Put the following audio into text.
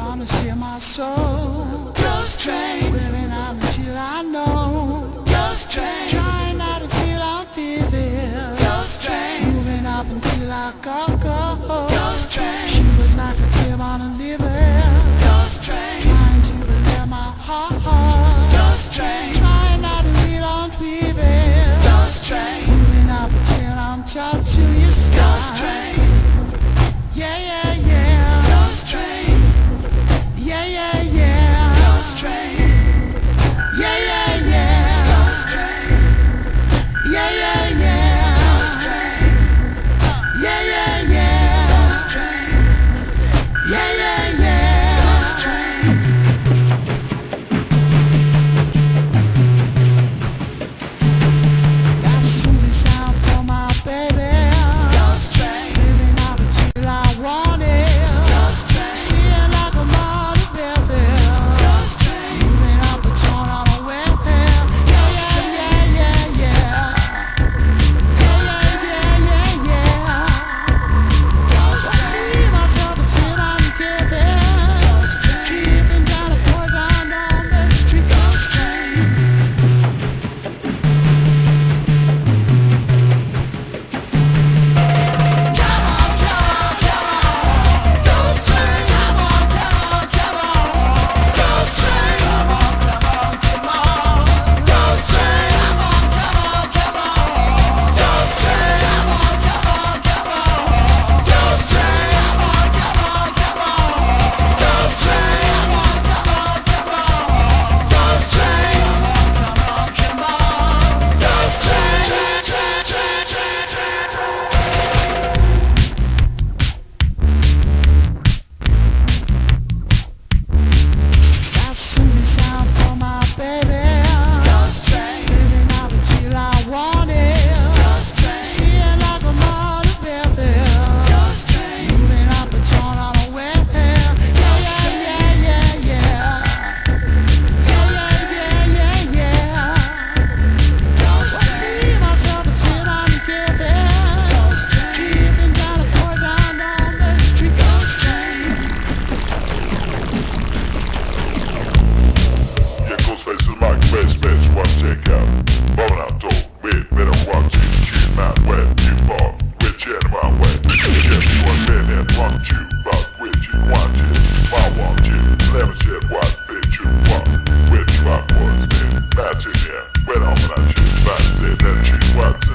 gonna steal my soul. Ghost train, living out until I know. Ghost train, trying not to feel I'm feeling. Ghost train, moving up until I go. Ghost train, she was like a tip on a liver. Ghost train, trying to believe my heart. Ghost train, trying not to feel I'm feeling. Ghost train, moving up until I'm tied to your sky. Ghost train, yeah, yeah, yeah. Ghost train, yeah, yeah, yeah. Ghost train, yeah, yeah, yeah. Ghost train, yeah, yeah, yeah. Ghost train, yeah, yeah, yeah. Ghost train, yeah, yeah, yeah. Ghost train. Got soothing sound for my baby. Ghost train, living out until I want it. Ghost train, seeing like a model baby. Ghost train, moving up a tone on a web. Yeah, yeah, yeah, yeah, yeah. Yeah, yeah, yeah, yeah, yeah. Ghost train, I see myself until I'm giving. Ghost train, keeping down the poison on the street. Ghost train. That soothing sound for my baby. Ghost train, living out until I want it. Ghost train, seeing like a model baby. Ghost train, moving up a tone on a web. Yeah, yeah, yeah, yeah, yeah. Yeah, yeah, yeah, yeah, yeah. Ghost train, I see myself until I'm giving. Ghost train, keeping down the poison on the street. Ghost train. Yeah, Ghostface is my best bitch, one check out. Bone out door, wait, better watch it. She's not wet, you fall, which end my way. Yes, you are been and want you, but which you want it. I want you, never said what bitch you want. Which one was it? That's it, yeah. When I'm not you, but said that she wants